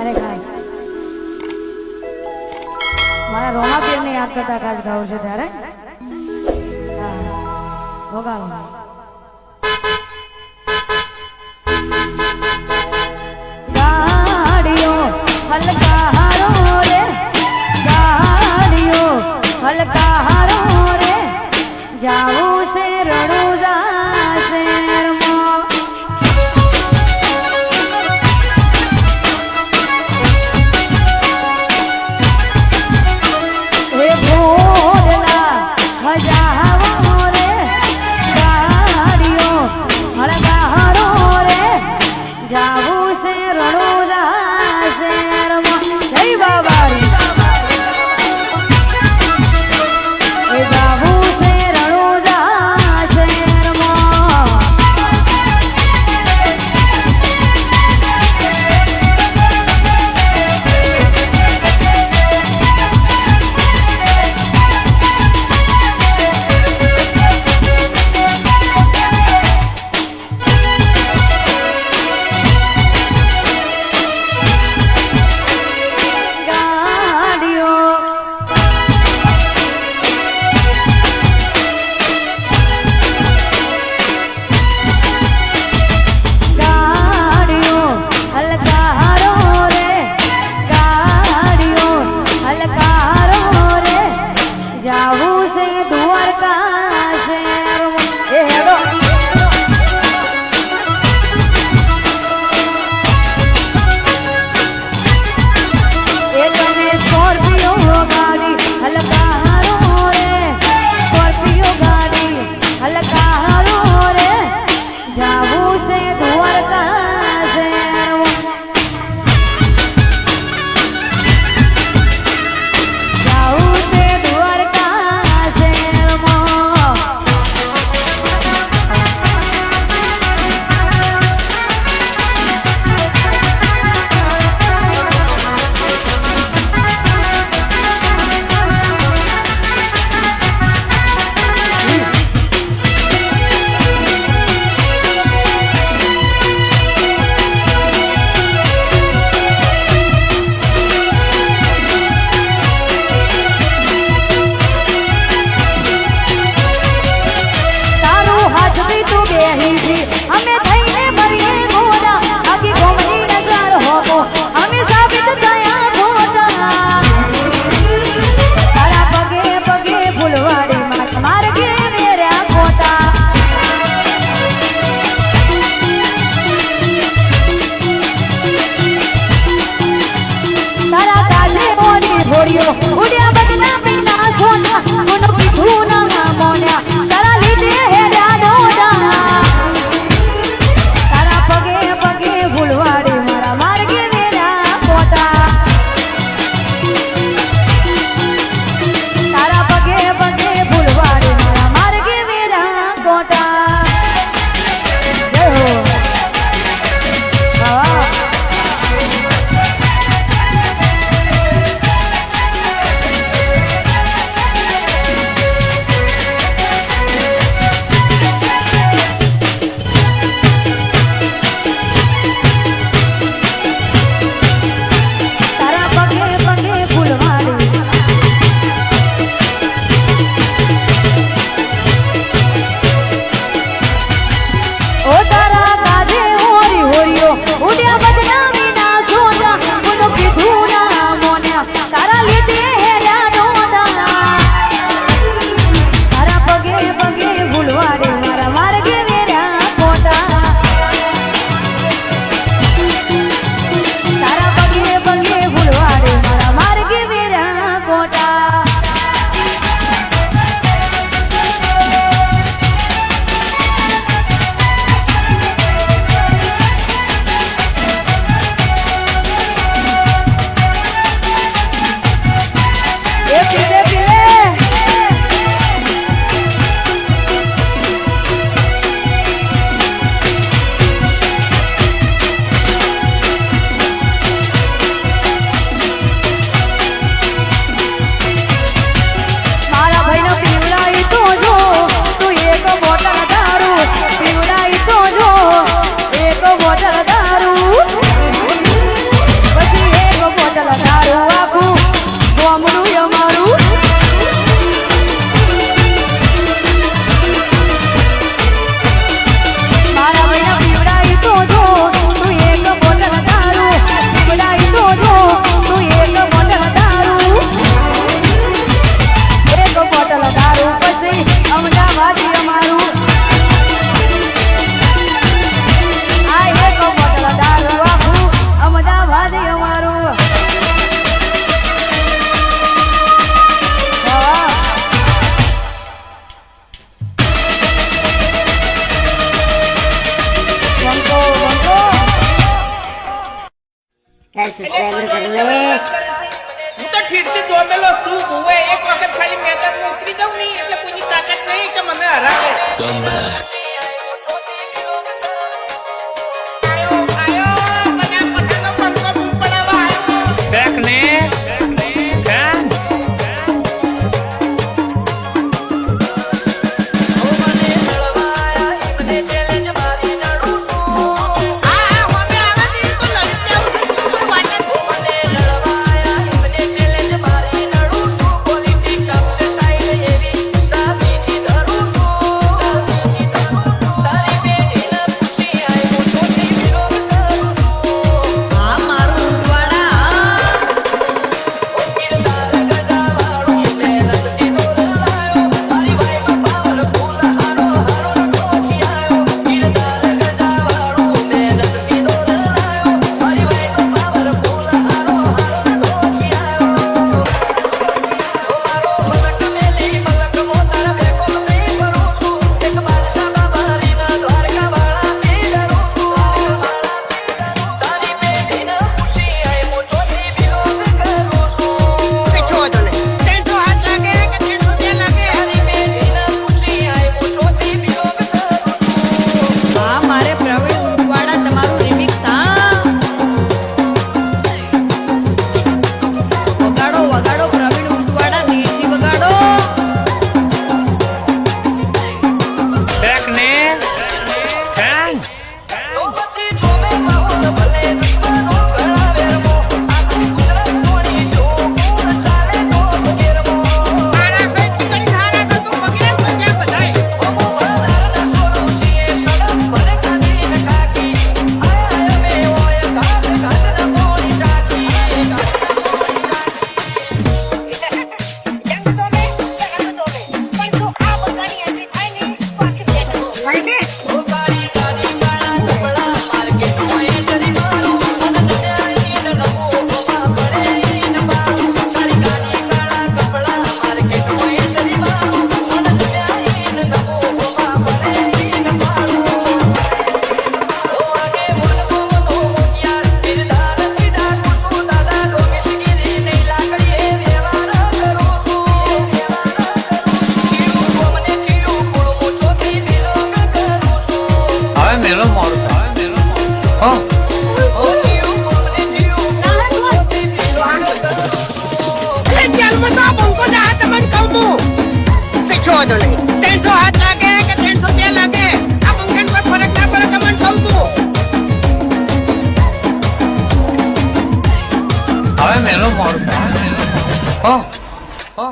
અરે ખાસ મારા રોમા પીર ને યાદ કરતા ખાસ ગાઉં છું ત્યારે વગાડો ગાડીઓ હલકા હારો રે ગાડીઓ હલકા હારો રે જાવું છે રણુજા શહેરમાં હે ભોળલા હજાવો રે ગાડીઓ હલકા હારો રે જાવું છે રણુજા શહેરમાં સબસ્ક્રાઇબર કર લે. હું તો ઠીકથી દોડેલો છું ભુવે. એક વખત ખાલી મેદાનમાં ઉતરી જાઉં નહીં એટલે કોઈની તાકાત નહીં કે મને હરાવે. આયો, આયો, મને આ પઠાનો પંખો બૂમ પડાવવા આવ્યો. આ, હવે આવા દે તો લડી જાઉં છું. તું કોઈ વાત નથી. આ મારું ઉંટવાડા કઈ છો તો નહીં. 300 હાથ લાગે કે 302 લાગે? આ મારે પ્રવીણ ઉંટવાડા તમારું રિમિક્સ વગાડો વગાડો પ્રવીણ ઉંટવાડા દેશી વગાડો મારા કઈ ટીકડી ખારા તો તું બગડે તો ક્યાં બધાય. હવે મેલો મોડું થાય. હો એટલે જેલમાં તો આ બંકો જા તમને કહું છું. કઈ છો તો નહીં. 300 હાથ લાગે કે 302 લાગે? આ બંકાને કોઈ ફરક ના પડે તમને કહું છું. હવે મેલો મોડું થાય. હો હો